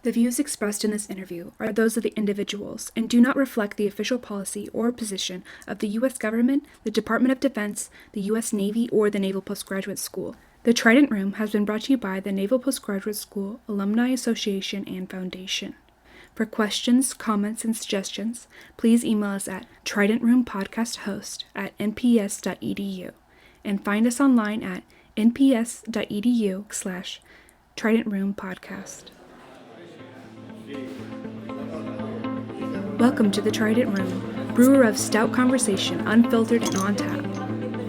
The views expressed in this interview are those of the individuals and do not reflect the official policy or position of the U.S. government, the Department of Defense, the U.S. Navy, or the Naval Postgraduate School. The Trident Room has been brought to you by the Naval Postgraduate School Alumni Association and Foundation. For questions, comments, and suggestions, please email us at tridentroompodcasthost@nps.edu and find us online at nps.edu/tridentroompodcast. Welcome to the Trident Room, brewer of stout conversation, unfiltered and on tap.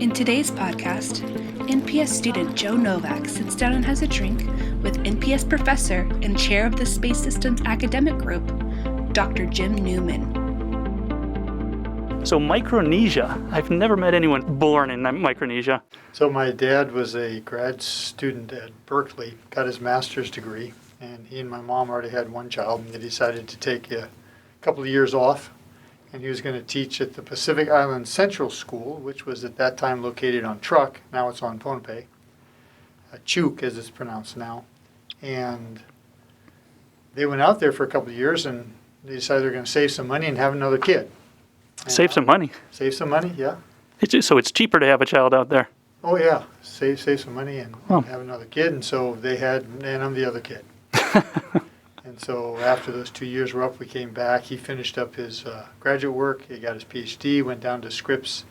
In today's podcast, NPS student Joe Novak sits down and has a drink with NPS professor and chair of the Space Systems Academic Group, Dr. Jim Newman. So Micronesia, I've never met anyone born in Micronesia. So my dad was a grad student at Berkeley, got his master's degree, and he and my mom already had one child, and they decided to take a couple of years off, and he was going to teach at the Pacific Island Central School, which was at that time located on Truk. Now it's on Pohnpei, Chuk as it's pronounced now. And they went out there for a couple of years, and they decided they were going to save some money and have another kid. And Save some money. Save some money, yeah. So it's cheaper to have a child out there. Oh yeah, save some money and have another kid, and so they had, and I'm the other kid. And so after those 2 years were up, we came back. He finished up his graduate work. He got his PhD, went down to Scripps,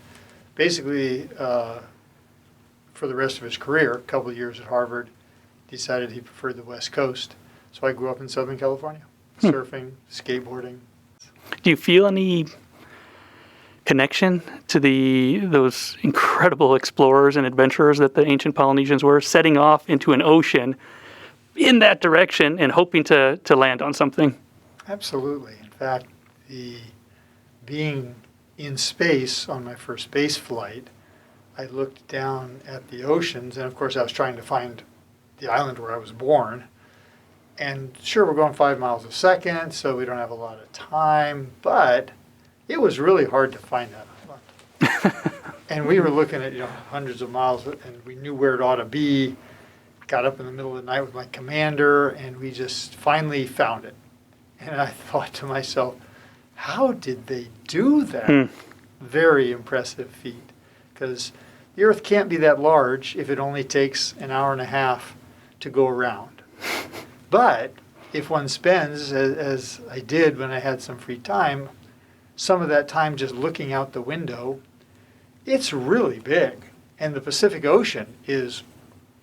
basically for the rest of his career, a couple of years at Harvard, decided he preferred the West Coast. So I grew up in Southern California, surfing, skateboarding. Do you feel any connection to those incredible explorers and adventurers that the ancient Polynesians were, setting off into an ocean in that direction and hoping to land on something? Absolutely. In fact, being in space on my first space flight, I looked down at the oceans, and of course I was trying to find the island where I was born. And sure, we're going 5 miles a second, so we don't have a lot of time, but it was really hard to find that island. And we were looking at hundreds of miles, and we knew where it ought to be. Got up in the middle of the night with my commander, and we just finally found it. And I thought to myself, how did they do that? Very impressive feat. Because the Earth can't be that large if it only takes an hour and a half to go around. But if one spends, as I did when I had some free time, some of that time just looking out the window, it's really big. And the Pacific Ocean is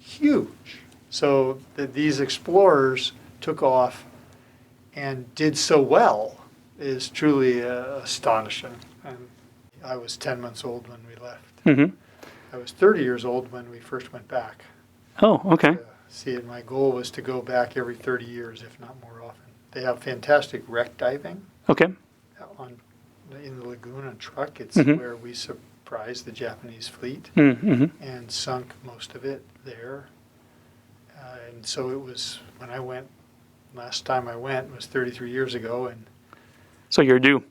huge. So that these explorers took off and did so well is truly astonishing. And I was 10 months old when we left. Mm-hmm. I was 30 years old when we first went back. Oh, okay. See it. My goal was to go back every 30 years, if not more often. They have fantastic wreck diving. Okay. In the lagoon on Truk. It's where we surprised the Japanese fleet and sunk most of it there. And so it was, when I went, last time I went was 33 years ago, and so you're due.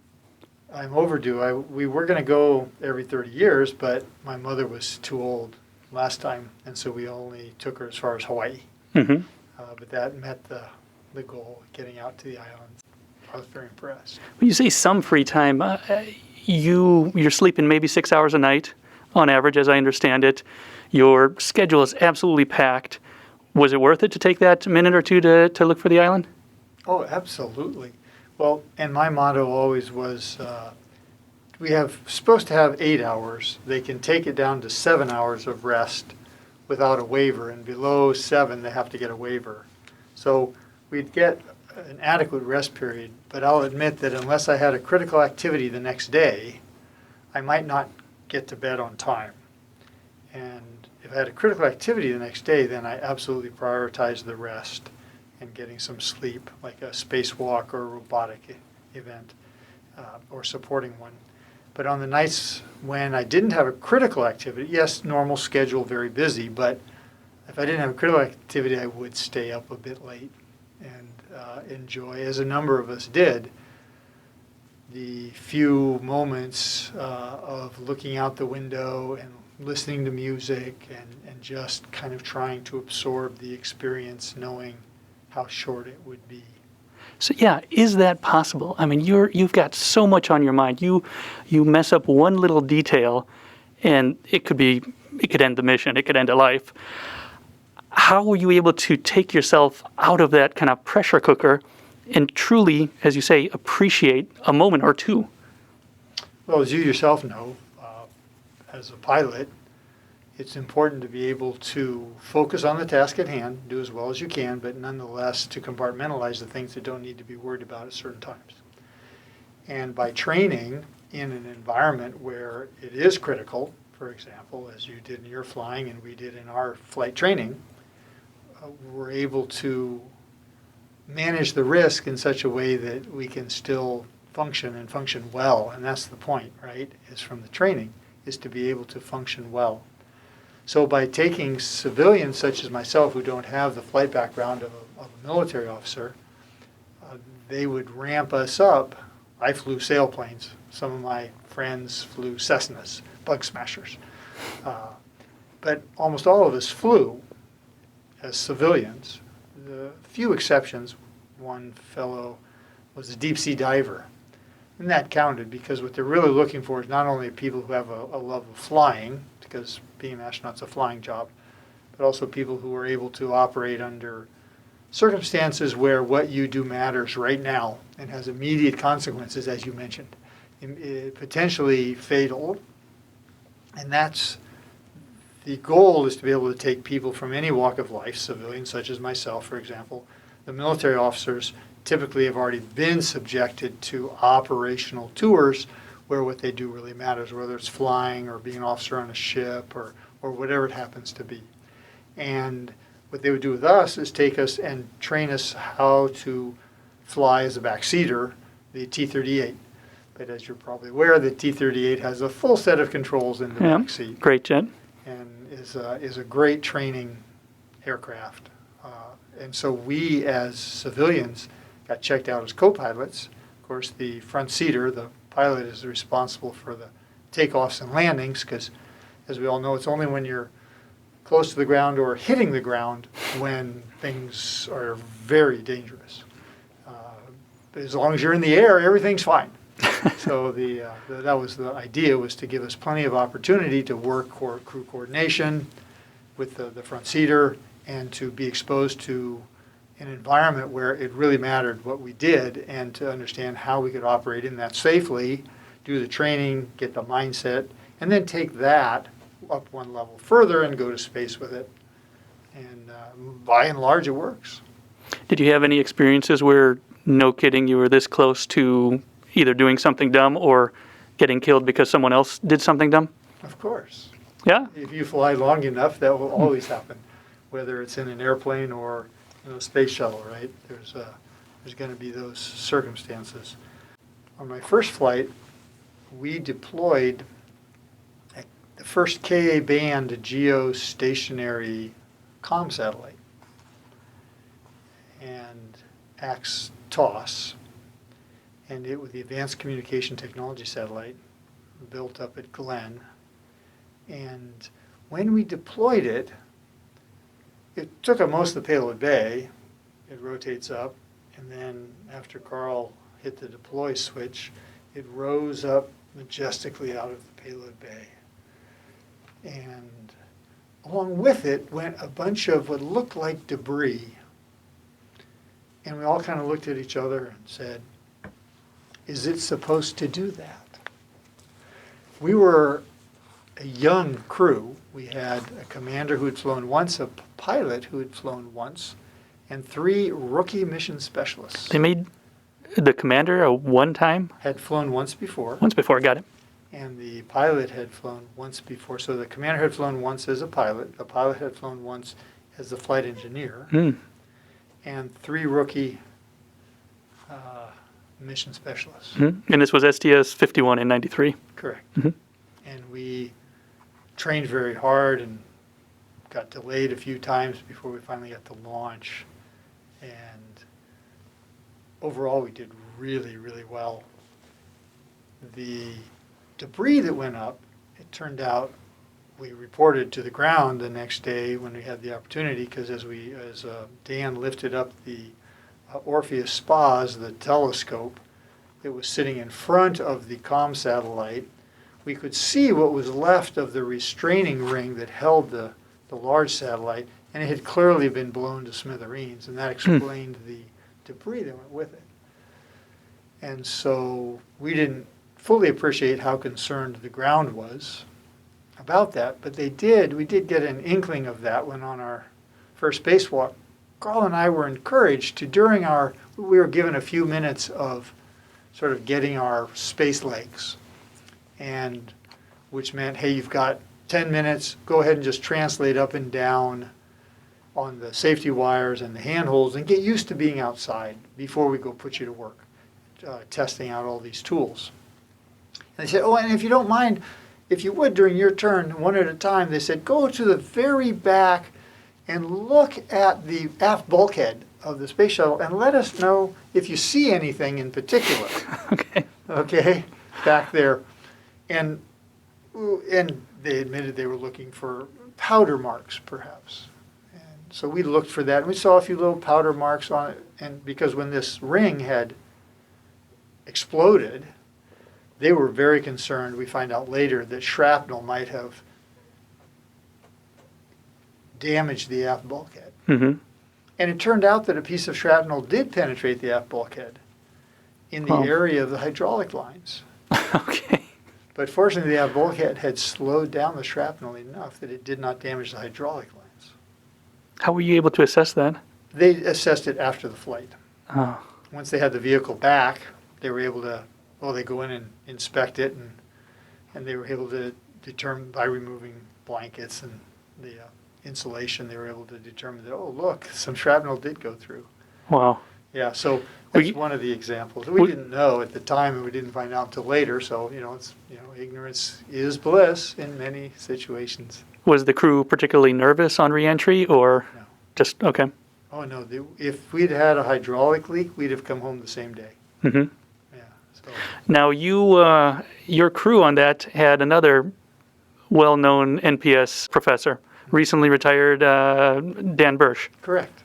I'm overdue. We were going to go every 30 years, but my mother was too old last time, and so we only took her as far as Hawaii. But that met the goal, getting out to the islands. I was very impressed. When you say some free time, you're sleeping maybe 6 hours a night on average, as I understand it. Your schedule is absolutely packed. Was it worth it to take that minute or two to look for the island? Oh, absolutely. Well, and my motto always was, we have supposed to have 8 hours. They can take it down to 7 hours of rest without a waiver, and below 7 they have to get a waiver. So we'd get an adequate rest period, but I'll admit that unless I had a critical activity the next day, I might not get to bed on time. And if I had a critical activity the next day, then I absolutely prioritized the rest and getting some sleep, like a spacewalk or a robotic event or supporting one. But on the nights when I didn't have a critical activity, yes, normal schedule, very busy, but if I didn't have a critical activity, I would stay up a bit late and enjoy, as a number of us did, the few moments of looking out the window and listening to music and just kind of trying to absorb the experience, knowing how short it would be. So yeah, is that possible? I mean, you've got so much on your mind. You mess up one little detail, and it could end the mission. It could end a life. How were you able to take yourself out of that kind of pressure cooker and truly, as you say, appreciate a moment or two? Well, as you yourself know, as a pilot, it's important to be able to focus on the task at hand, do as well as you can, but nonetheless to compartmentalize the things that don't need to be worried about at certain times. And by training in an environment where it is critical, for example, as you did in your flying and we did in our flight training, we're able to manage the risk in such a way that we can still function and function well. And that's the point, right, is from the training, is to be able to function well. So by taking civilians such as myself who don't have the flight background of a military officer, they would ramp us up. I flew sailplanes. Some of my friends flew Cessnas, bug smashers. But almost all of us flew as civilians. The few exceptions, one fellow was a deep sea diver. And that counted because what they're really looking for is not only people who have a love of flying, because being an astronaut's a flying job, but also people who are able to operate under circumstances where what you do matters right now and has immediate consequences, as you mentioned, potentially fatal. And that's the goal, is to be able to take people from any walk of life, civilians such as myself, for example. The military officers typically have already been subjected to operational tours where what they do really matters, whether it's flying or being an officer on a ship or whatever it happens to be. And what they would do with us is take us and train us how to fly as a backseater, the T-38. But as you're probably aware, the T-38 has a full set of controls in the backseat. Great jet. And is a great training aircraft. And so we as civilians got checked out as co-pilots. Of course, the front seater, the pilot, is responsible for the takeoffs and landings, because as we all know, it's only when you're close to the ground or hitting the ground when things are very dangerous. But as long as you're in the air, everything's fine. So that was the idea, was to give us plenty of opportunity to work crew coordination with the front seater and to be exposed to an environment where it really mattered what we did, and to understand how we could operate in that safely, do the training, get the mindset, and then take that up one level further and go to space with it. And by and large, it works. Did you have any experiences where, no kidding, you were this close to either doing something dumb or getting killed because someone else did something dumb? Of course. Yeah? If you fly long enough, that will always happen, whether it's in an airplane or in a space shuttle, right? There's going to be those circumstances. On my first flight, we deployed the first Ka-band geostationary comm satellite, and AX-TOS, and it was the Advanced Communication Technology Satellite built up at Glenn. And when we deployed it, it took up most of the payload bay. It rotates up, and then after Carl hit the deploy switch, it rose up majestically out of the payload bay. And along with it went a bunch of what looked like debris. And we all kind of looked at each other and said, is it supposed to do that? We were a young crew. We had a commander who had flown once, a pilot who had flown once, and 3 rookie mission specialists. They made the commander a one-time? Had flown once before. Once before, got it. And the pilot had flown once before. So the commander had flown once as a pilot. The pilot had flown once as the flight engineer. And 3 rookie mission specialists. And this was STS-51 in 93? Correct. And we trained very hard and got delayed a few times before we finally got to launch. And overall, we did really, really well. The debris that went up, it turned out, we reported to the ground the next day when we had the opportunity, because as Dan lifted up the Orpheus Spas, the telescope. It was sitting in front of the comm satellite. We could see what was left of the restraining ring that held the large satellite, and it had clearly been blown to smithereens, and that explained the debris that went with it. And so we didn't fully appreciate how concerned the ground was about that, but we did get an inkling of that when on our first spacewalk, Carl and I were encouraged to, we were given a few minutes of sort of getting our space legs, and which meant, hey, you've got 10 minutes, go ahead and just translate up and down on the safety wires and the handholds and get used to being outside before we go put you to work, testing out all these tools. And they said, oh, and if you don't mind, if you would during your turn, one at a time, they said, go to the very back and look at the aft bulkhead of the space shuttle and let us know if you see anything in particular. Okay. Okay, back there. And they admitted they were looking for powder marks, perhaps. And so we looked for that, and we saw a few little powder marks on it. And because when this ring had exploded, they were very concerned, we find out later, that shrapnel might have damaged the aft bulkhead. Mm-hmm. And it turned out that a piece of shrapnel did penetrate the aft bulkhead in the area of the hydraulic lines. Okay. But fortunately, the aft bulkhead had slowed down the shrapnel enough that it did not damage the hydraulic lines. How were you able to assess that? They assessed it after the flight. Oh. Once they had the vehicle back, they were able to, they go in and inspect it, and they were able to determine by removing blankets and the insulation, they were able to determine that, oh, look, some shrapnel did go through. Wow. Yeah, so that's one of the examples. We didn't know at the time, and we didn't find out until later. So ignorance is bliss in many situations. Was the crew particularly nervous on reentry, or No. just okay? Oh no! If we'd had a hydraulic leak, we'd have come home the same day. Mm-hmm. Yeah. So. Now your crew on that had another well-known NPS professor, recently retired Dan Bursch. Correct.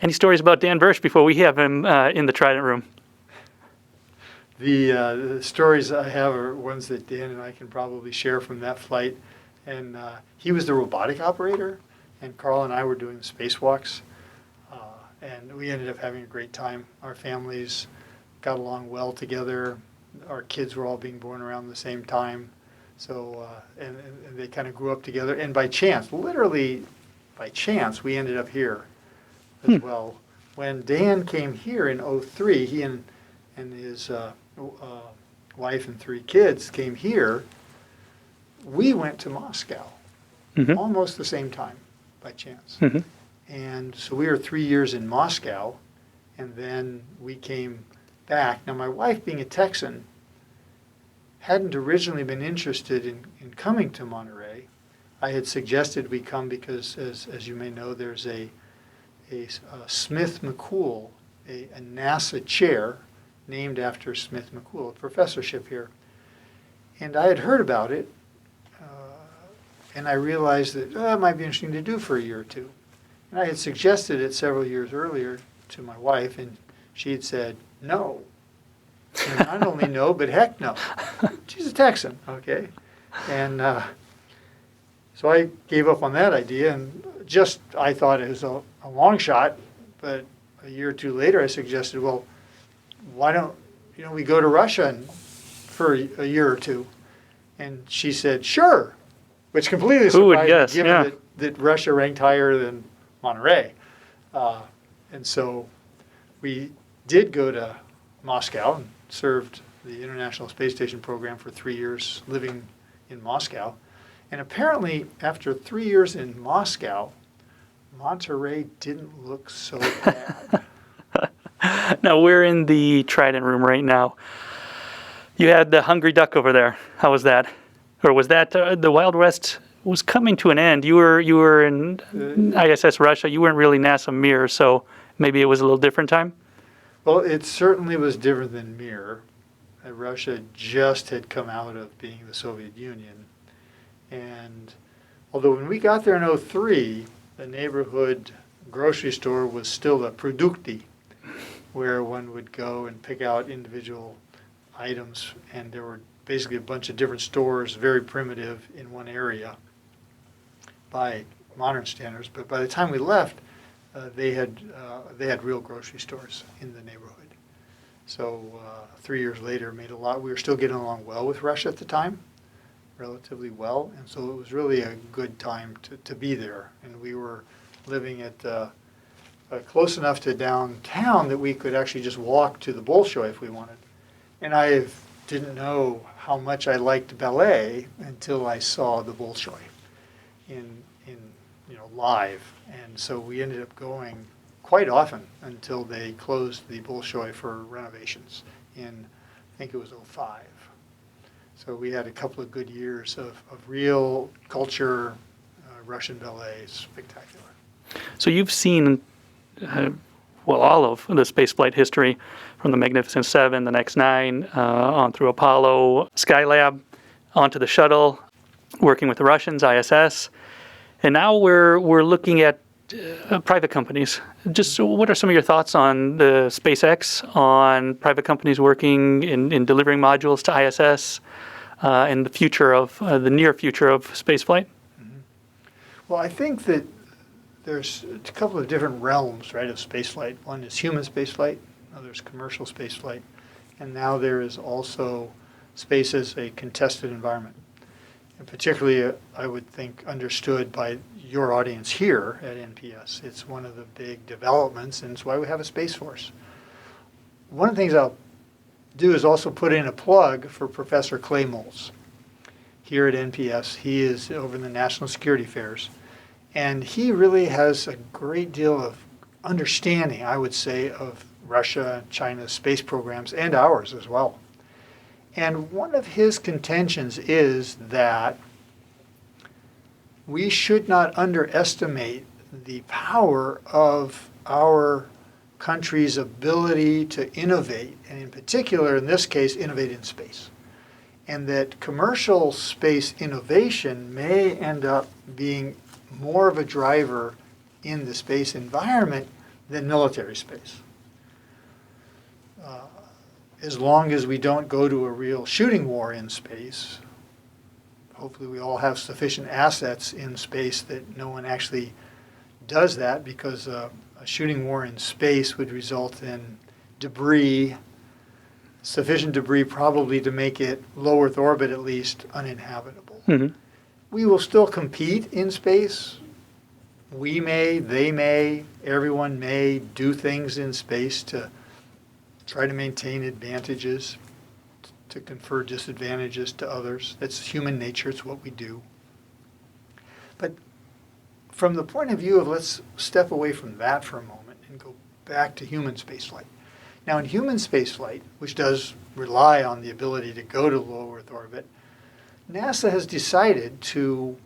Any stories about Dan Bursch before we have him in the Trident room? The stories I have are ones that Dan and I can probably share from that flight. And he was the robotic operator, and Carl and I were doing the spacewalks. And we ended up having a great time. Our families got along well together. Our kids were all being born around the same time. So, and they kind of grew up together. And by chance, literally by chance, we ended up here as well. When Dan came here in '03, he and his wife and 3 kids came here. We went to Moscow almost the same time, by chance. Mm-hmm. And so we were 3 years in Moscow, and then we came back. Now, my wife, being a Texan, hadn't originally been interested in coming to Monterey. I had suggested we come because, as you may know, there's a Smith McCool, a NASA chair named after Smith McCool, a professorship here. And I had heard about it, and I realized that it might be interesting to do for a year or two. And I had suggested it several years earlier to my wife, and she had said, no. And not only no, but heck no. She's a Texan, okay? And so I gave up on that idea, and I thought it was a long shot, but a year or two later I suggested, well, why don't we go to Russia for a year or two? And she said, sure, which completely surprised me, given that Russia ranked higher than Monterey. And so we did go to Moscow and served the International Space Station program for 3 years, living in Moscow. And apparently, after 3 years in Moscow, Monterey didn't look so bad. Now, we're in the Trident room right now. You had the Hungry Duck over there. How was that? Or was that the Wild West was coming to an end? You were in ISS Russia. You weren't really NASA Mir, so maybe it was a little different time? Well, it certainly was different than Mir. Russia just had come out of being the Soviet Union. And although when we got there in '03, the neighborhood grocery store was still a producti, where one would go and pick out individual items, and there were basically a bunch of different stores, very primitive in one area by modern standards. But by the time we left, they had real grocery stores in the neighborhood. So 3 years later, we were still getting along well with Russia at the time, relatively well, and so it was really a good time to be there. And we were living at close enough to downtown that we could actually just walk to the Bolshoi if we wanted. And I didn't know how much I liked ballet until I saw the Bolshoi in live. And so we ended up going quite often until they closed the Bolshoi for renovations in, I think it was '05. So we had a couple of good years of real culture, Russian ballet, spectacular. So you've seen, all of the spaceflight history, from the Magnificent Seven, the next 9, on through Apollo, Skylab, onto the shuttle, working with the Russians, ISS, and now we're looking at private companies. Just what are some of your thoughts on the SpaceX, on private companies working in delivering modules to ISS, and the future of the near future of spaceflight? Mm-hmm. Well, I think that there's a couple of different realms, right, of spaceflight. One is human spaceflight, another is commercial spaceflight, and now there is also space as a contested environment. And particularly, I would think, understood by your audience here at NPS. It's one of the big developments, and it's why we have a Space Force. One of the things I'll do is also put in a plug for Professor Clay Moles here at NPS. He is over in the National Security Affairs, and he really has a great deal of understanding, I would say, of Russia and China's space programs and ours as well. And one of his contentions is that we should not underestimate the power of our country's ability to innovate, and in particular, in this case, innovate in space. And that commercial space innovation may end up being more of a driver in the space environment than military space. As long as we don't go to a real shooting war in space, hopefully we all have sufficient assets in space that no one actually does that, because a shooting war in space would result in debris, sufficient debris probably to make it low Earth orbit at least uninhabitable. Mm-hmm. We will still compete in space. We may, they may, everyone may do things in space to try to maintain advantages, to confer disadvantages to others. That's human nature. It's what we do. But from the point of view of, let's step away from that for a moment and go back to human spaceflight. Now, in human spaceflight, which does rely on the ability to go to low Earth orbit, NASA has decided to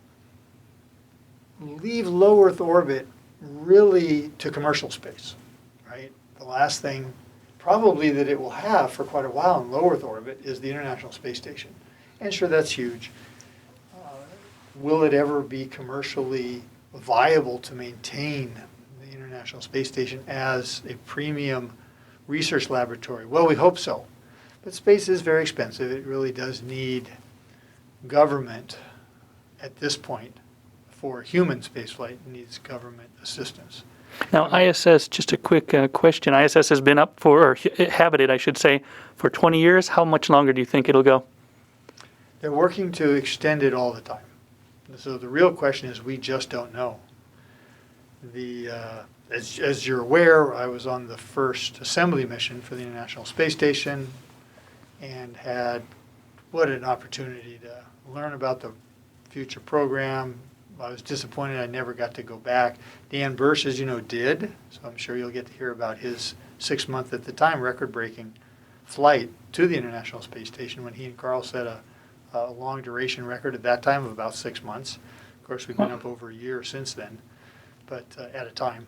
leave low Earth orbit really to commercial space, right? The last thing probably that it will have for quite a while in low Earth orbit is the International Space Station. And sure, that's huge. Will it ever be commercially viable to maintain the International Space Station as a premium research laboratory? Well, we hope so. But space is very expensive. It really does need government at this point. For human spaceflight, it needs government assistance. Now, ISS, just a quick question. ISS has been up or habited, I should say, for 20 years. How much longer do you think it'll go? They're working to extend it all the time. So the real question is, we just don't know. As you're aware, I was on the first assembly mission for the International Space Station and had what an opportunity to learn about the future program. I was disappointed I never got to go back. Dan Bursch, as you know, did, so I'm sure you'll get to hear about his 6-month, at the time, record-breaking flight to the International Space Station when he and Carl set a long-duration record at that time of about 6 months. Of course, we've been up over a year since then, but at a time.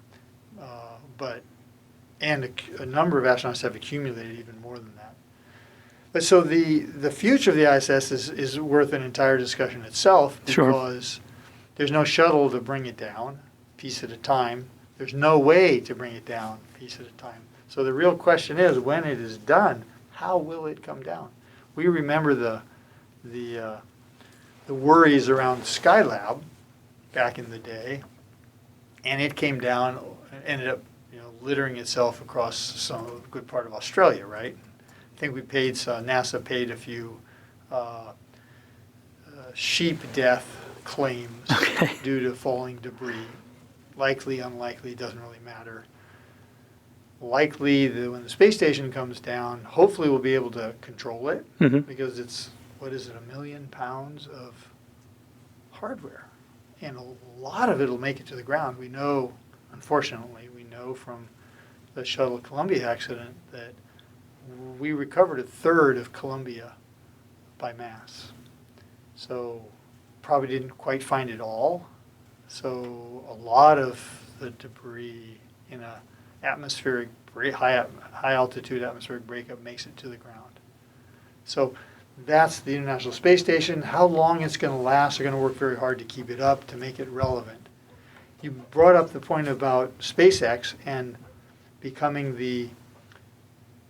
And a number of astronauts have accumulated even more than that. But so the future of the ISS is worth an entire discussion itself, because there's no shuttle to bring it down, piece at a time. There's no way to bring it down a piece at a time. So the real question is, when it is done, how will it come down? We remember the worries around Skylab back in the day, and it came down, ended up littering itself across some good part of Australia, right? I think NASA paid a few sheep death claims due to falling debris. Likely, unlikely, doesn't really matter. Likely, when the space station comes down, hopefully we'll be able to control it, because it's, 1 million pounds of hardware. And a lot of it will make it to the ground. We know, unfortunately, from the Shuttle Columbia accident that we recovered a third of Columbia by mass. So probably didn't quite find it all. So a lot of the debris in a atmospheric, high altitude atmospheric breakup makes it to the ground. So that's the International Space Station. How long it's going to last, they're going to work very hard to keep it up, to make it relevant. You brought up the point about SpaceX and becoming the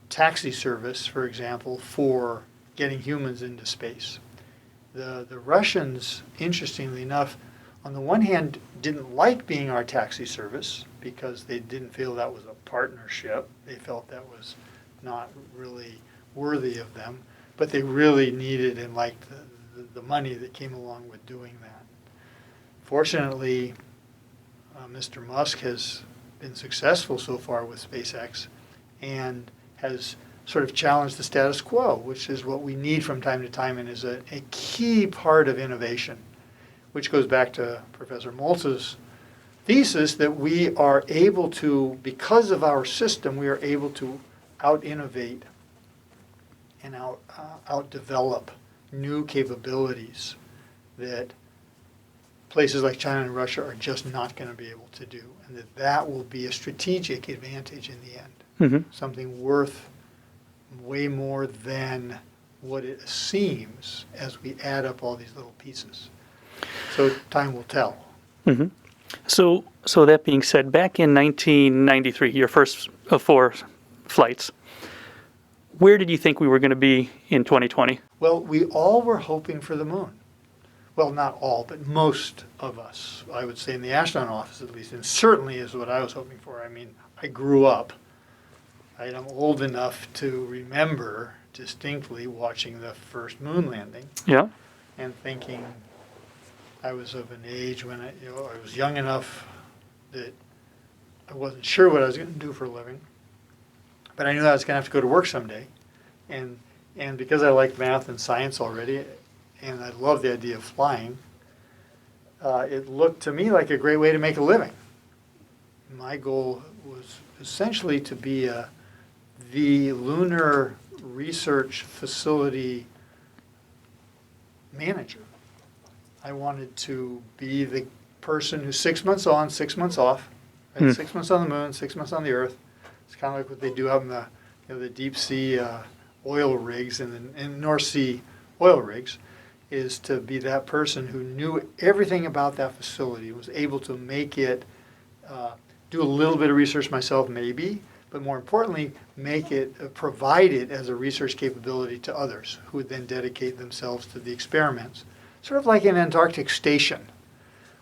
taxi service, for example, for getting humans into space. The Russians, interestingly enough, on the one hand, didn't like being our taxi service because they didn't feel that was a partnership. They felt that was not really worthy of them, but they really needed and liked the money that came along with doing that. Fortunately, Mr. Musk has been successful so far with SpaceX and has sort of challenged the status quo, which is what we need from time to time and is a key part of innovation, which goes back to Professor Moltz's thesis that we are able to, because of our system, we are able to out-innovate and out-develop new capabilities that places like China and Russia are just not going to be able to do, and that will be a strategic advantage in the end, something worth way more than what it seems as we add up all these little pieces. So time will tell. So that being said, back in 1993, your first of 4 flights, where did you think we were going to be in 2020? Well, we all were hoping for the moon. Well, not all, but most of us, I would say in the astronaut office at least, and certainly is what I was hoping for. I mean, I grew up. I'm old enough to remember distinctly watching the first moon landing. Yeah. And thinking I was of an age when I was young enough that I wasn't sure what I was going to do for a living, but I knew I was going to have to go to work someday. And because I liked math and science already, and I loved the idea of flying, it looked to me like a great way to make a living. My goal was essentially to be the lunar research facility manager. I wanted to be the person who's 6 months on, 6 months off, right? 6 months on the moon, 6 months on the Earth. It's kind of like what they do out in the deep sea oil rigs and in North Sea oil rigs, is to be that person who knew everything about that facility, was able to make it, do a little bit of research myself maybe, but more importantly, make it, provide it as a research capability to others who would then dedicate themselves to the experiments. Sort of like an Antarctic station,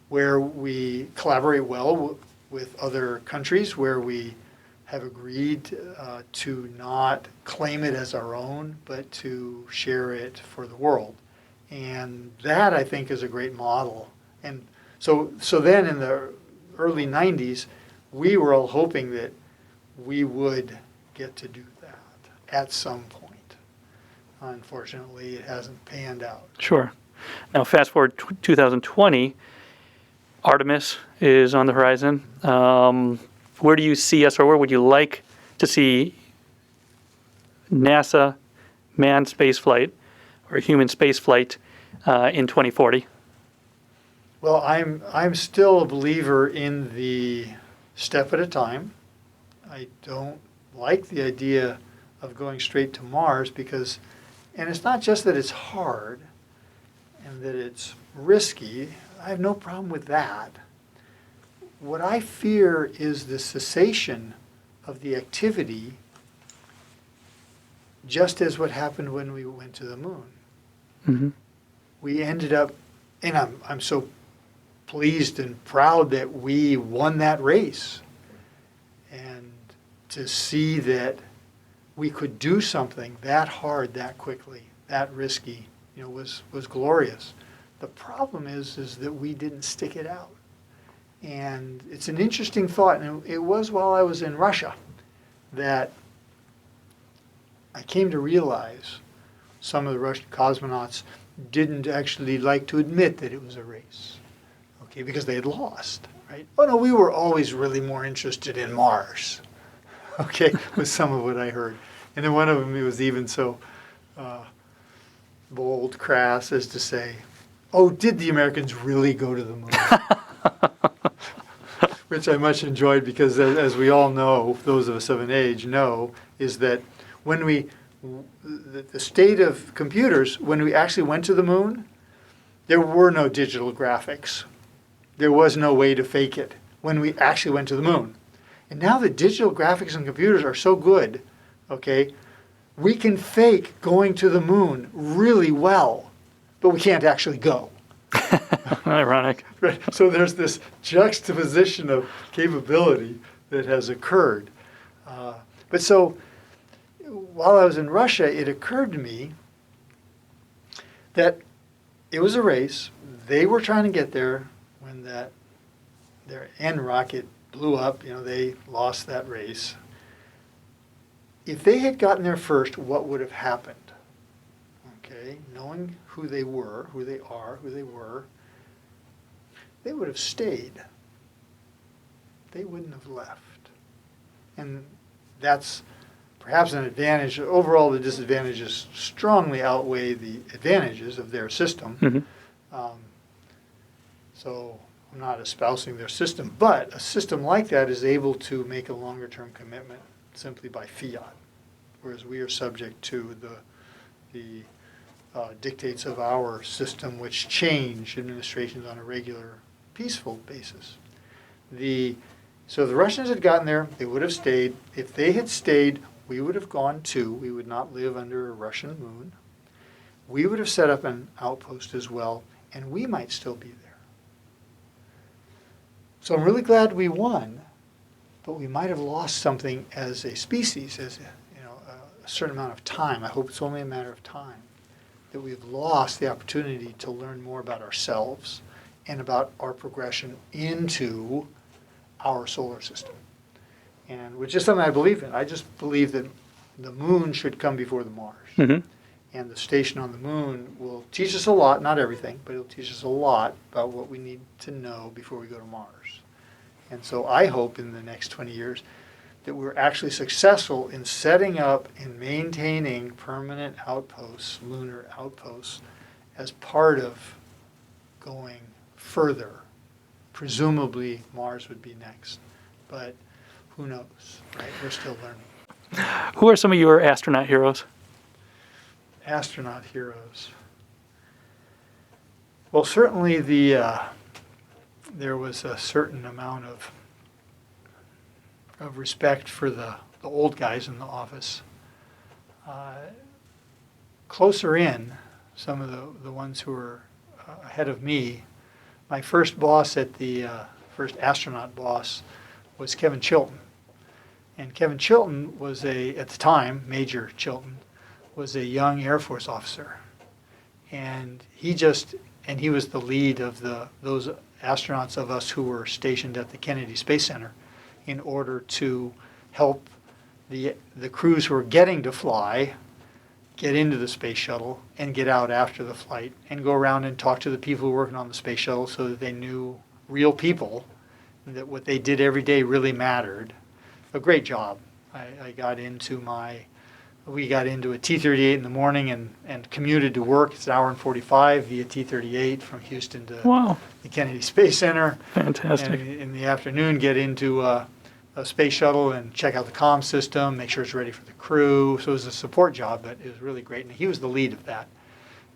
where we collaborate well with other countries, where we have agreed to not claim it as our own, but to share it for the world. And that, I think, is a great model. And so then in the early 90s, we were all hoping that we would get to do that at some point. Unfortunately, it hasn't panned out. Sure. Now, fast forward 2020, Artemis is on the horizon. Where do you see us, or where would you like to see NASA manned spaceflight or human spaceflight in 2040? Well, I'm still a believer in the step at a time. I don't like the idea of going straight to Mars because, and it's not just that it's hard and that it's risky. I have no problem with that. what I fear is the cessation of the activity, just as what happened when we went to the moon. Mm-hmm. We ended up, and I'm so pleased and proud that we won that race. And to see that we could do something that hard, that quickly, that risky, was glorious. The problem is that we didn't stick it out. And it's an interesting thought, and it was while I was in Russia that I came to realize some of the Russian cosmonauts didn't actually like to admit that it was a race, okay, because they had lost, right? Oh no, we were always really more interested in Mars, okay, was some of what I heard. And then one of them was even so bold, crass, as to say, oh, did the Americans really go to the moon? Which I much enjoyed because, as we all know, those of us of an age know, is that when the state of computers, when we actually went to the moon, there were no digital graphics. There was no way to fake it when we actually went to the moon. And now the digital graphics and computers are so good, okay, we can fake going to the moon really well, but we can't actually go. Ironic. Right. So there's this juxtaposition of capability that has occurred. But so while I was in Russia, it occurred to me that it was a race. They were trying to get there when their end rocket blew up. They lost that race. If they had gotten there first, what would have happened? Okay, knowing who they were, who they are, who they were, they would have stayed. They wouldn't have left. And that's perhaps an advantage. Overall, the disadvantages strongly outweigh the advantages of their system. Mm-hmm. So I'm not espousing their system, but a system like that is able to make a longer-term commitment simply by fiat, whereas we are subject to the dictates of our system, which change administrations on a regular, peaceful basis. So if the Russians had gotten there, they would have stayed. If they had stayed, we would have gone too. We would not live under a Russian moon. We would have set up an outpost as well, and we might still be there. So I'm really glad we won, but we might have lost something as a species, as a certain amount of time. I hope it's only a matter of time that we've lost the opportunity to learn more about ourselves and about our progression into our solar system. And which is something I believe in. I just believe that the moon should come before the Mars. Mm-hmm. And the station on the moon will teach us a lot, not everything, but it'll teach us a lot about what we need to know before we go to Mars. And so I hope in the next 20 years that we're actually successful in setting up and maintaining permanent outposts, lunar outposts, as part of going further. Presumably Mars would be next, but who knows, right? We're still learning. Who are some of your astronaut heroes? Astronaut heroes. Well, certainly there was a certain amount of respect for the old guys in the office. Closer in, some of the ones who were ahead of me, my first boss first astronaut boss was Kevin Chilton. And Kevin Chilton was at the time, Major Chilton, was a young Air Force officer. And he was the lead of those astronauts of us who were stationed at the Kennedy Space Center in order to help the crews who were getting to fly get into the space shuttle and get out after the flight and go around and talk to the people who were working on the space shuttle so that they knew real people, that what they did every day really mattered. A great job. We got into a T-38 in the morning and commuted to work. It's an hour and 45 via T-38 from Houston to the Kennedy Space Center. Fantastic. And in the afternoon, get into a space shuttle and check out the comm system, make sure it's ready for the crew. So it was a support job, but it was really great. And he was the lead of that.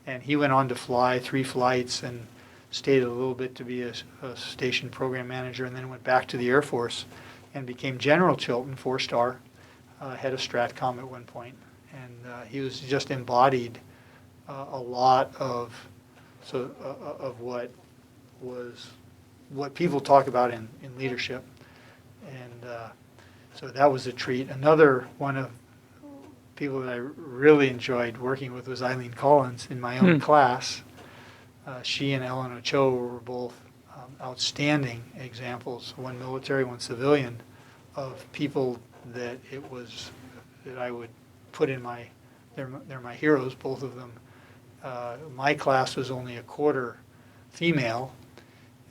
And he went on to fly 3 flights and stayed a little bit to be a station program manager, and then went back to the Air Force and became General Chilton, 4-star, head of Stratcom at one point. And he was just embodied a lot of what people talk about in leadership. And so that was a treat. Another one of people that I really enjoyed working with was Eileen Collins in my own class. She and Ellen Ochoa were both outstanding examples, one military, one civilian, of people that I would put in they're my heroes, both of them. My class was only a quarter female,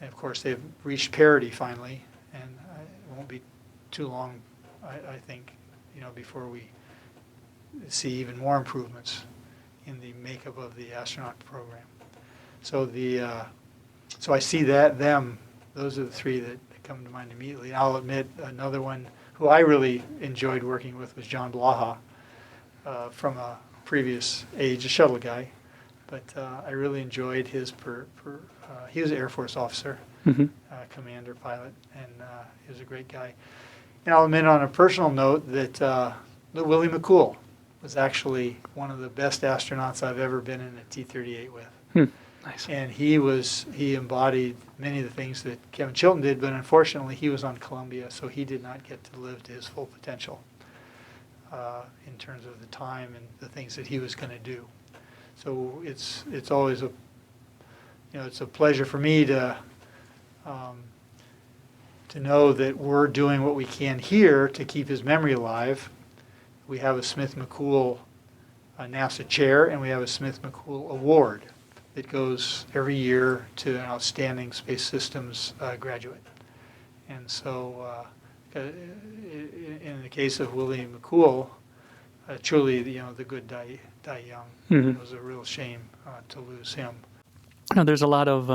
and of course they've reached parity finally, and it won't be too long, I think, before we see even more improvements in the makeup of the astronaut program. So so I see those are the three that come to mind immediately. And I'll admit another one who I really enjoyed working with was John Blaha, from a previous age, a shuttle guy. But I really enjoyed his he was an Air Force officer, commander pilot, and he was a great guy. And I'll admit on a personal note that Willie McCool was actually one of the best astronauts I've ever been in a T-38 with. Nice. And he embodied many of the things that Kevin Chilton did, but unfortunately he was on Columbia, so he did not get to live to his full potential in terms of the time and the things that he was going to do. So it's always it's a pleasure for me to know that we're doing what we can here to keep his memory alive. We have a Smith McCool NASA chair, and we have a Smith McCool award that goes every year to an outstanding space systems graduate. And so in the case of Willie McCool, truly the good die young. It was a real shame to lose him. Now, there's a lot of,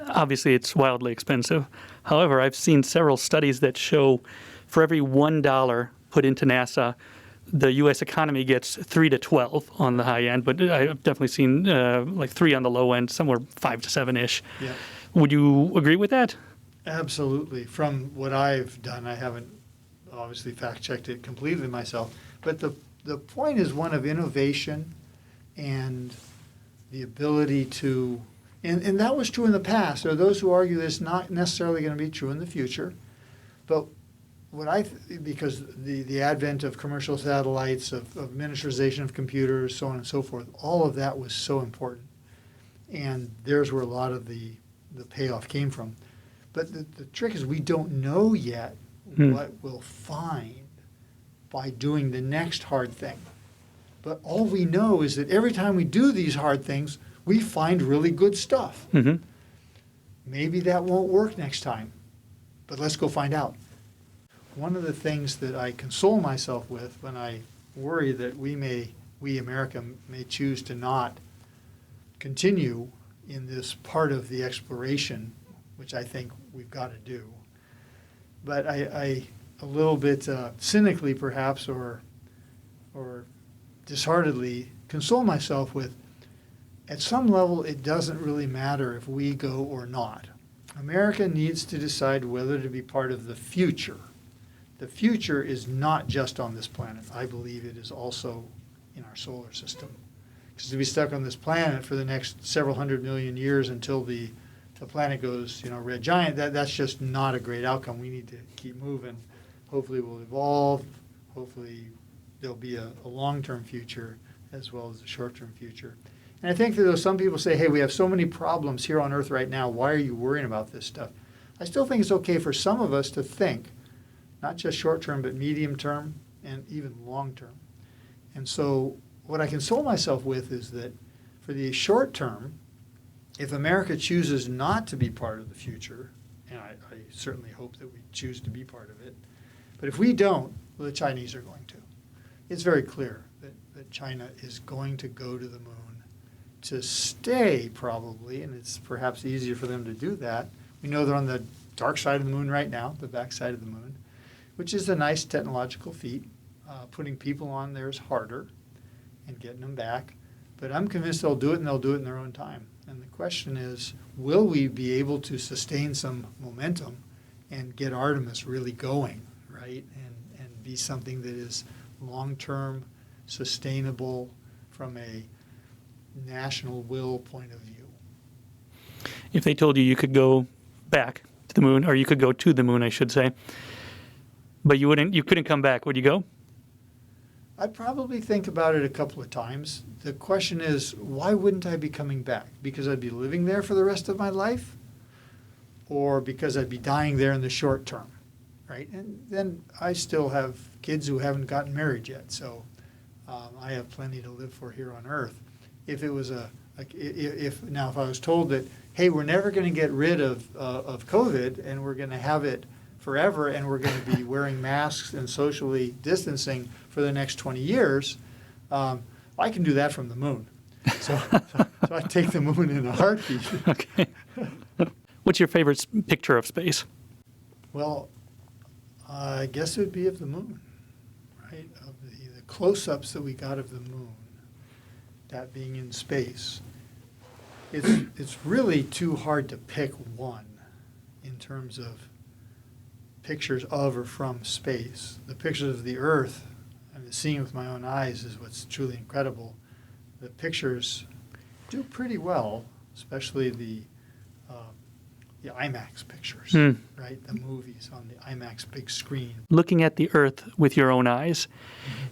obviously it's wildly expensive. However, I've seen several studies that show for every $1 put into NASA, the U.S. economy gets 3 to 12 on the high end, but I've definitely seen like 3 on the low end, somewhere 5 to 7-ish. Yeah. Would you agree with that? Absolutely. From what I've done, I haven't obviously fact-checked it completely myself, but the point is one of innovation and the ability to, and that was true in the past. There are those who argue that it's not necessarily going to be true in the future, but because the advent of commercial satellites, of miniaturization of computers, so on and so forth, all of that was so important. And there's where a lot of the payoff came from. But the trick is we don't know yet what we'll find by doing the next hard thing. But all we know is that every time we do these hard things, we find really good stuff. Maybe that won't work next time, but let's go find out. One of the things that I console myself with when I worry that we America may choose to not continue in this part of the exploration, which I think we've got to do. But I a little bit cynically perhaps or disheartedly console myself with, at some level it doesn't really matter if we go or not. America needs to decide whether to be part of the future. The future is not just on this planet. I believe it is also in our solar system. Because to be stuck on this planet for the next several 100 million years until the planet goes, red giant, that's just not a great outcome. We need to keep moving. Hopefully we'll evolve. Hopefully there'll be a long-term future as well as a short-term future. And I think that though some people say, hey, we have so many problems here on Earth right now, why are you worrying about this stuff? I still think it's okay for some of us to think, not just short-term, but medium-term and even long-term. And so what I console myself with is that for the short term, if America chooses not to be part of the future, and I certainly hope that we choose to be part of it, but if we don't, well, the Chinese are going to. It's very clear that China is going to go to the moon to stay probably, and it's perhaps easier for them to do that. We know they're on the dark side of the moon right now, the back side of the moon, which is a nice technological feat. Putting people on there is harder and getting them back. But I'm convinced they'll do it, and they'll do it in their own time. And the question is, will we be able to sustain some momentum and get Artemis really going, right? And be something that is long-term, sustainable from a national will point of view. If they told you you could go back to the moon, or you could go to the moon, I should say, but you couldn't come back, would you go? I'd probably think about it a couple of times. The question is, why wouldn't I be coming back? Because I'd be living there for the rest of my life? Or because I'd be dying there in the short term, right? And then I still have kids who haven't gotten married yet, so I have plenty to live for here on Earth. If it was if I was told that, hey, we're never going to get rid of COVID and we're going to have it forever and we're going to be wearing masks and socially distancing for the next 20 years, I can do that from the moon. So I take the moon in a heartbeat. Okay. What's your favorite picture of space? Well, I guess it would be of the moon, right? Of the close-ups that we got of the moon, that being in space. It's really too hard to pick one in terms of pictures of or from space. The pictures of the Earth, and seeing with my own eyes is what's truly incredible. The pictures do pretty well, especially the IMAX pictures, right? The movies on the IMAX big screen. Looking at the Earth with your own eyes,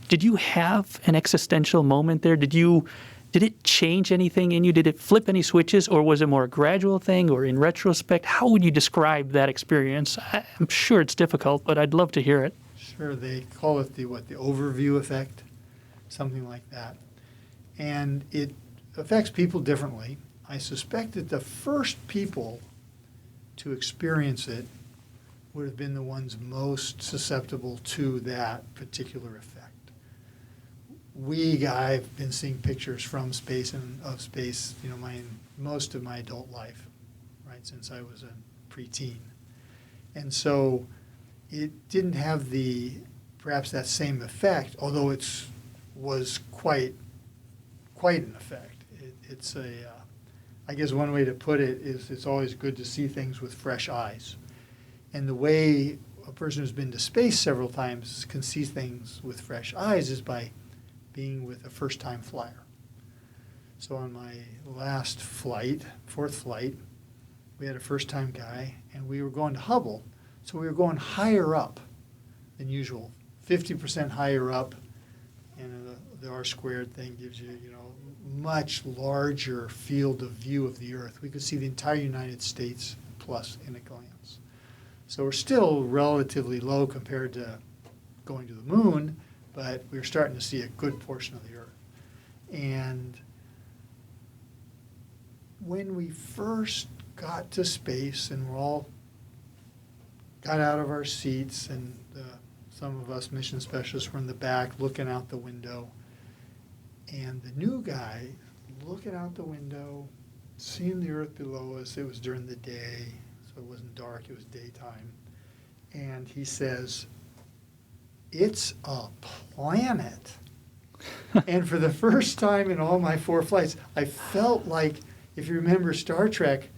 did you have an existential moment there? Did it change anything in you? Did it flip any switches, or was it more a gradual thing, or in retrospect? How would you describe that experience? I'm sure it's difficult, but I'd love to hear it. Sure, they call it the overview effect, something like that. And it affects people differently. I suspect that the first people to experience it would have been the ones most susceptible to that particular effect. I've been seeing pictures from space and of space, most of my adult life, right, since I was a preteen. And so it didn't have perhaps that same effect, although it was quite an effect. I guess one way to put it is it's always good to see things with fresh eyes. And the way a person who's been to space several times can see things with fresh eyes is by being with a first-time flyer. So on my last flight, fourth flight, we had a first-time guy, and we were going to Hubble, so we were going higher up than usual, 50% higher up, and the R-squared thing gives you, much larger field of view of the Earth. We could see the entire United States plus in a glance. So we're still relatively low compared to going to the moon, but we're starting to see a good portion of the Earth. And when we first got to space and we all got out of our seats, and some of us mission specialists were in the back looking out the window, and the new guy looking out the window, seeing the Earth below us. It was during the day, so it wasn't dark, it was daytime. And he says, "It's a planet." And for the first time in all my 4 flights, I felt like, if you remember Star Trek,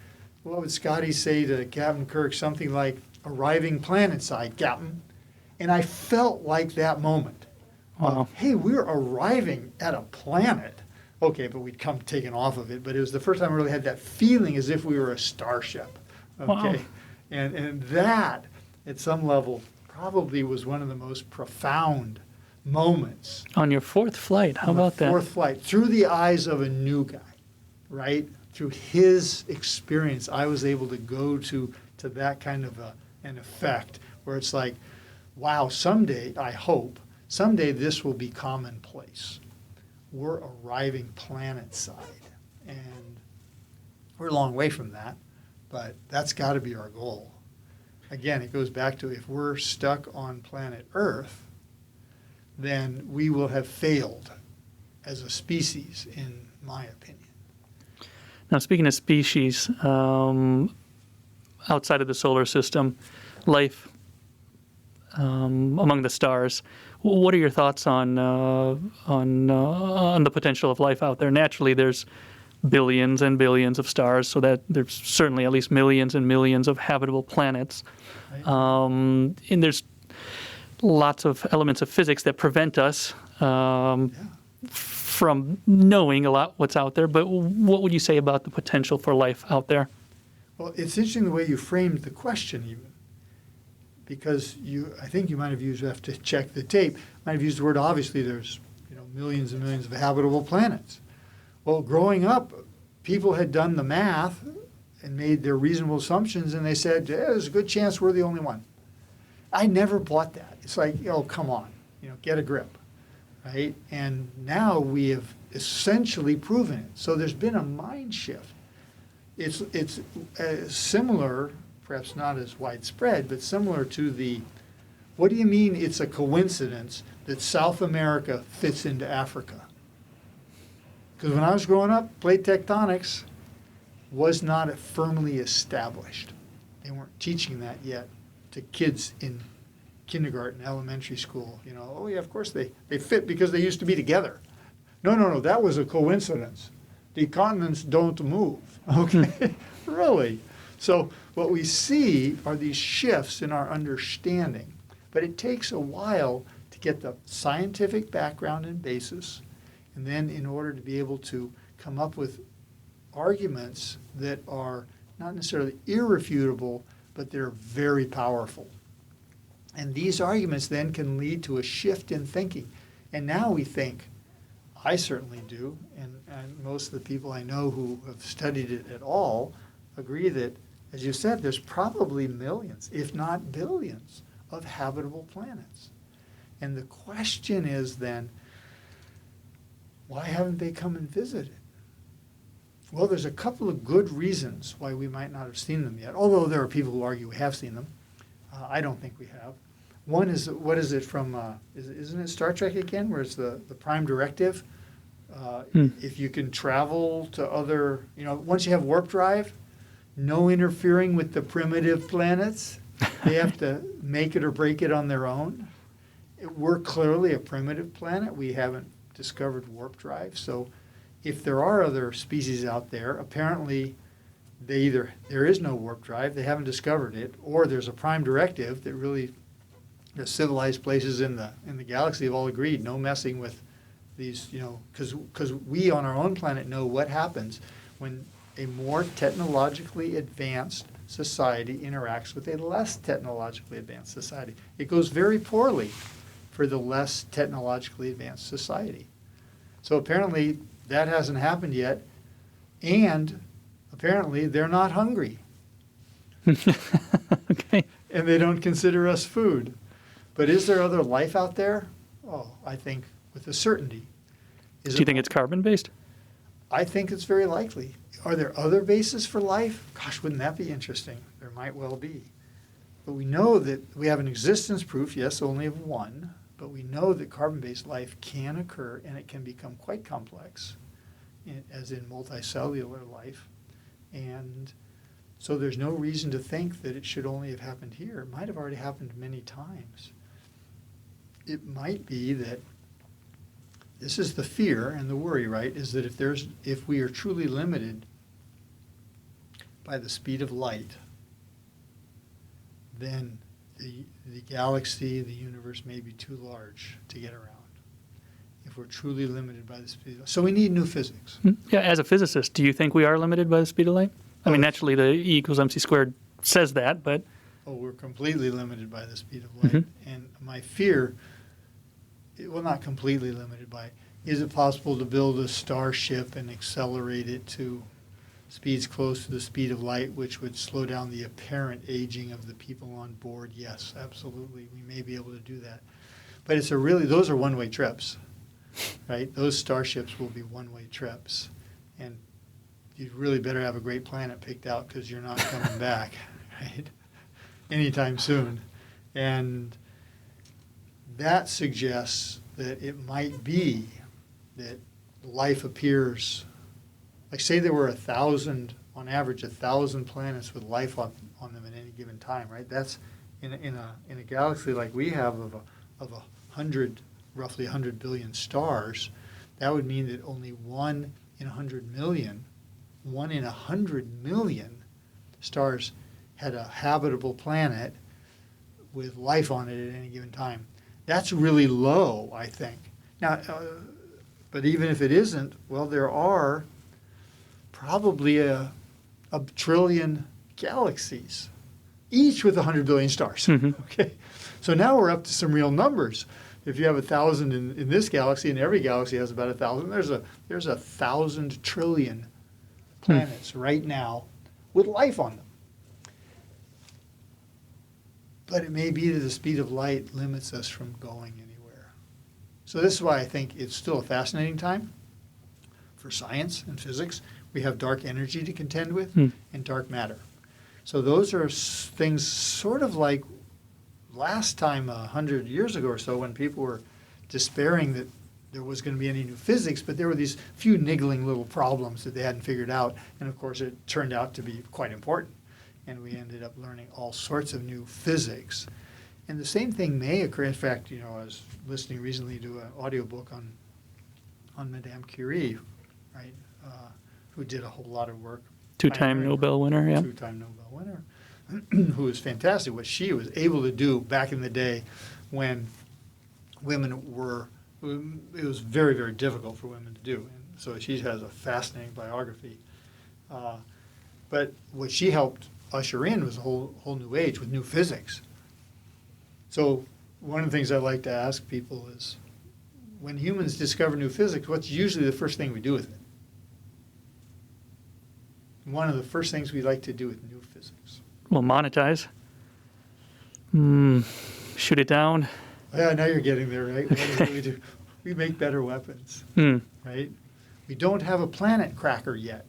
what would Scotty say to Captain Kirk? Something like, "Arriving planetside, Captain." And I felt like that moment. Wow. Hey, we're arriving at a planet. Okay, but we'd come taken off of it, but it was the first time I really had that feeling as if we were a starship. Okay. Wow. And that, at some level, probably was one of the most profound moments. On your fourth flight, how about that? Fourth flight, through the eyes of a new guy, right? Through his experience, I was able to go to that kind of an effect where it's like, wow, someday, I hope, someday this will be commonplace. We're arriving planet-side, and we're a long way from that, but that's got to be our goal. Again, it goes back to, if we're stuck on planet Earth, then we will have failed as a species, in my opinion. Now, speaking of species, outside of the solar system, life among the stars. What are your thoughts on the potential of life out there? Naturally, there's billions and billions of stars, so that there's certainly at least millions and millions of habitable planets. Right. And there's lots of elements of physics that prevent us from knowing a lot what's out there. But what would you say about the potential for life out there? Well, it's interesting the way you framed the question even. Because I think you might have used, you have to check the tape, might have used the word, obviously there's millions and millions of habitable planets. Well, growing up, people had done the math and made their reasonable assumptions, and they said, there's a good chance we're the only one. I never bought that. It's like, come on, get a grip, right? And now we have essentially proven it. So there's been a mind shift. It's similar, perhaps not as widespread, but similar to what do you mean it's a coincidence that South America fits into Africa? Because when I was growing up, plate tectonics was not firmly established. They weren't teaching that yet to kids in kindergarten, elementary school. Oh yeah, of course they fit because they used to be together. No, that was a coincidence. The continents don't move. Okay, really. So what we see are these shifts in our understanding, but it takes a while to get the scientific background and basis, and then in order to be able to come up with arguments that are not necessarily irrefutable, but they're very powerful. And these arguments then can lead to a shift in thinking. And now we think, I certainly do, and most of the people I know who have studied it at all agree that, as you said, there's probably millions, if not billions, of habitable planets. And the question is then, why haven't they come and visited? Well, there's a couple of good reasons why we might not have seen them yet, although there are people who argue we have seen them. I don't think we have. One is, what is it from, isn't it Star Trek again, where it's the prime directive? If you can travel to other, once you have warp drive, no interfering with the primitive planets. They have to make it or break it on their own. We're clearly a primitive planet. We haven't discovered warp drive. So if there are other species out there, apparently there is no warp drive, they haven't discovered it, or there's a prime directive that really the civilized places in the galaxy have all agreed, no messing with these, because we on our own planet know what happens when a more technologically advanced society interacts with a less technologically advanced society. It goes very poorly for the less technologically advanced society. So apparently that hasn't happened yet, and apparently they're not hungry. Okay. And they don't consider us food. But is there other life out there? Oh, I think with a certainty. Do you think it's carbon-based? I think it's very likely. Are there other bases for life? Gosh, wouldn't that be interesting? There might well be. But we know that we have an existence proof, yes, only of one, but we know that carbon-based life can occur, and it can become quite complex, as in multicellular life. And so there's no reason to think that it should only have happened here. It might have already happened many times. It might be that this is the fear and the worry, right, is that if we are truly limited by the speed of light, then the galaxy, the universe may be too large to get around. If we're truly limited by the speed of light. So we need new physics. Yeah, as a physicist, do you think we are limited by the speed of light? I mean, naturally, the E equals mc squared says that, but... Oh, we're completely limited by the speed of light. And my fear, well, not completely limited by, is it possible to build a starship and accelerate it to speeds close to the speed of light, which would slow down the apparent aging of the people on board? Yes, absolutely. We may be able to do that. But those are one-way trips, right? Those starships will be one-way trips. And you really better have a great planet picked out because you're not coming back, right? Anytime soon. And that suggests that it might be that life appears, like say there were 1,000, on average 1,000 planets with life on them at any given time, right? That's in a galaxy like we have of 100, roughly 100 billion stars. That would mean that only 1 in 100 million 1 in 100 million stars had a habitable planet with life on it at any given time. That's really low, I think. Now, but even if it isn't, well, there are probably a trillion galaxies, each with 100 billion stars. Mm-hmm. Okay, so now we're up to some real numbers. If you have 1,000 in this galaxy, and every galaxy has about 1,000, there's 1,000 trillion planets right now with life on them. But it may be that the speed of light limits us from going anywhere. So this is why I think it's still a fascinating time for science and physics. We have dark energy to contend with and dark matter. So those are things sort of like last time 100 years ago or so, when people were despairing that there was going to be any new physics, but there were these few niggling little problems that they hadn't figured out. And of course, it turned out to be quite important. And we ended up learning all sorts of new physics. And the same thing may occur. In fact, I was listening recently to an audiobook on Madame Curie, right, who did a whole lot of work. Two-time Nobel winner, yeah. Two-time Nobel winner, who was fantastic. What she was able to do back in the day when women were, it was very, very difficult for women to do. And so she has a fascinating biography. But what she helped usher in was a whole new age with new physics. So one of the things I like to ask people is, when humans discover new physics, what's usually the first thing we do with it? One of the first things we like to do with new physics. Well, monetize. Shoot it down. Yeah, now you're getting there, right? What do we do? We make better weapons, right? We don't have a planet cracker yet.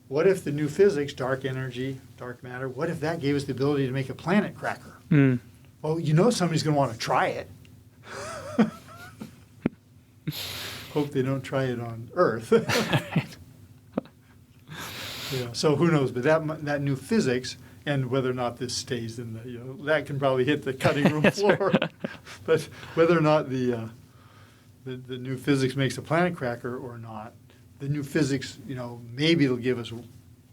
What if the new physics, dark energy, dark matter, what if that gave us the ability to make a planet cracker? Well, somebody's going to want to try it. Hope they don't try it on Earth. So who knows? But that new physics, and whether or not this stays in the, that can probably hit the cutting room floor. But whether or not the new physics makes a planet cracker or not, the new physics, maybe it'll give us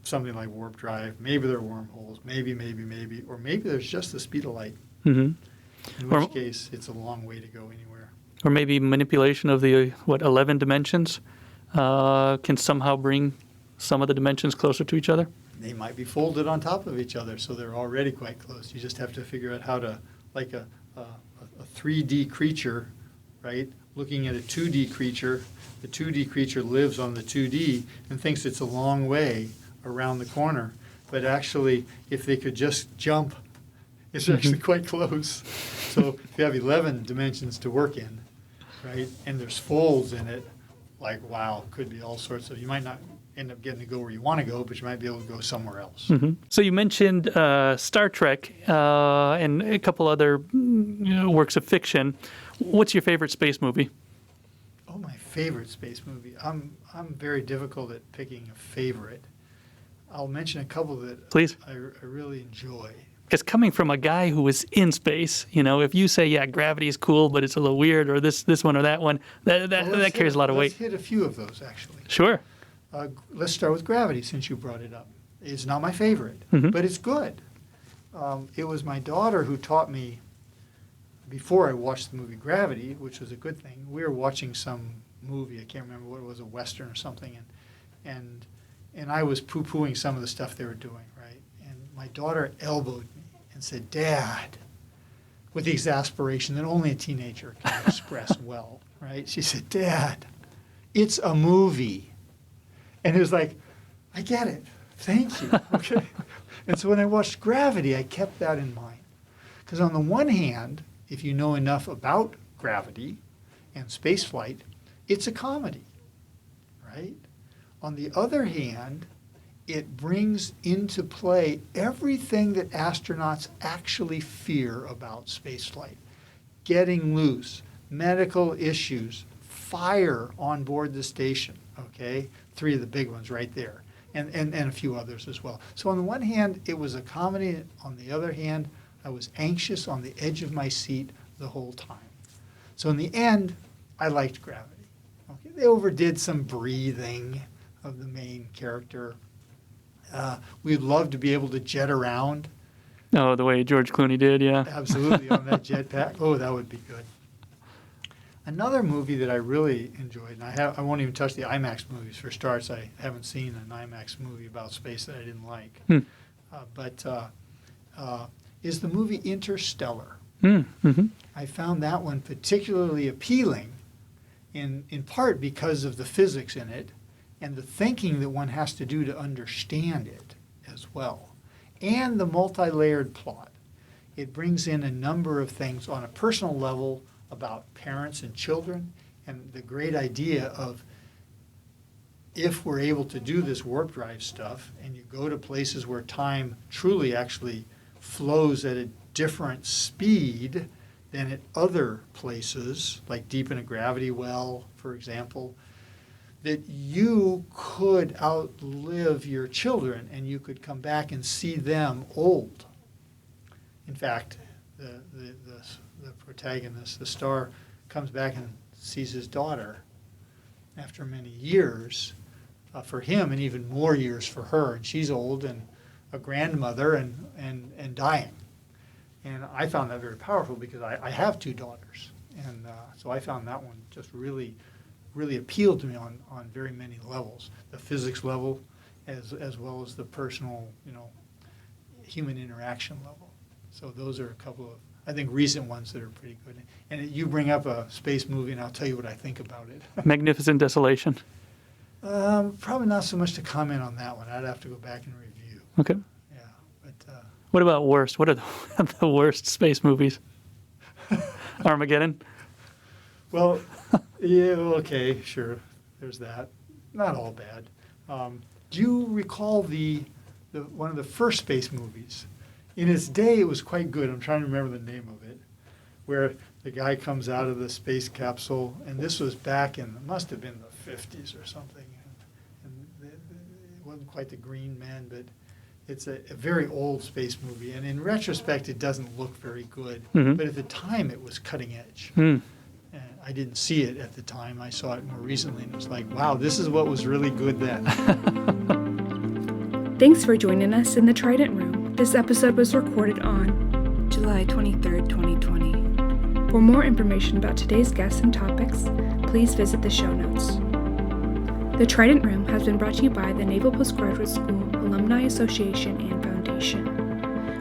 something like warp drive. Maybe there are wormholes. Maybe, or maybe there's just the speed of light. In which case, it's a long way to go anywhere. Or maybe manipulation of the 11 dimensions can somehow bring some of the dimensions closer to each other. They might be folded on top of each other, so they're already quite close. You just have to figure out how to, like a 3D creature, right? Looking at a 2D creature. The 2D creature lives on the 2D and thinks it's a long way around the corner. But actually, if they could just jump, it's actually quite close. So if you have 11 dimensions to work in, right, and there's folds in it, like, wow, could be all sorts of, you might not end up getting to go where you want to go, but you might be able to go somewhere else. So you mentioned Star Trek and a couple other works of fiction. What's your favorite space movie? Oh, my favorite space movie. I'm very difficult at picking a favorite. I'll mention a couple that Please. I really enjoy. Because coming from a guy who was in space, if you say, yeah, gravity is cool, but it's a little weird, or this one or that one, that carries a lot of weight. Let's hit a few of those, actually. Sure. Let's start with Gravity, since you brought it up. It's not my favorite, but it's good. It was my daughter who taught me, before I watched the movie Gravity, which was a good thing. We were watching some movie, I can't remember what it was, a Western or something, and I was poo-pooing some of the stuff they were doing, right? And my daughter elbowed me and said, "Dad," with the exasperation that only a teenager can express well, right? She said, "Dad, it's a movie." And it was like, I get it. Thank you. Okay. And so when I watched Gravity, I kept that in mind. Because on the one hand, if you know enough about gravity and spaceflight, it's a comedy, right? On the other hand, it brings into play everything that astronauts actually fear about spaceflight. Getting loose, medical issues, fire on board the station, okay? 3 of the big ones right there, and a few others as well. So on the one hand, it was a comedy. On the other hand, I was anxious on the edge of my seat the whole time. So in the end, I liked Gravity. Okay? They overdid some breathing, of the main character. We'd love to be able to jet around. Oh, the way George Clooney did, yeah. Absolutely, on that jetpack. Oh, that would be good. Another movie that I really enjoyed, and I won't even touch the IMAX movies for starts. I haven't seen an IMAX movie about space that I didn't like. But is the movie Interstellar. Mm-hmm. I found that one particularly appealing, in part because of the physics in it and the thinking that one has to do to understand it as well, and the multi-layered plot. It brings in a number of things on a personal level about parents and children, and the great idea of, if we're able to do this warp drive stuff and you go to places where time truly actually flows at a different speed than at other places, like deep in a gravity well, for example, that you could outlive your children and you could come back and see them old. In fact, the protagonist, the star, comes back and sees his daughter after many years for him, and even more years for her. And she's old and a grandmother and dying. And I found that very powerful because I have two daughters. And so I found that one just really appealed to me on very many levels. The physics level as well as the personal, human interaction level. So those are a couple of, I think, recent ones that are pretty good. And you bring up a space movie, and I'll tell you what I think about it. Magnificent Desolation. Probably not so much to comment on that one. I'd have to go back and review. Okay. Yeah, but What about worst? What are the worst space movies? Armageddon? well, yeah, okay, sure. There's that. Not all bad. Do you recall the one of the first space movies? In its day, it was quite good. I'm trying to remember the name of it, where the guy comes out of the space capsule, and this was back in, it must have been the 50s or something. And it wasn't quite the Green Man, but it's a very old space movie. And in retrospect, it doesn't look very good. Mm-hmm. But at the time, it was cutting edge. Mm. And I didn't see it at the time. I saw it more recently, and it was like, wow, this is what was really good then. Thanks for joining us in the Trident Room. This episode was recorded on July 23rd, 2020. For more information about today's guests and topics, please visit the show notes. The Trident Room has been brought to you by the Naval Postgraduate School Alumni Association and Foundation.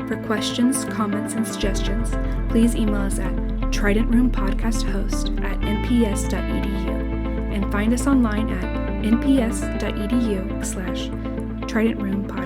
For questions, comments, and suggestions, please email us at tridentroompodcasthost@nps.edu and find us online at nps.edu/tridentroompodcast.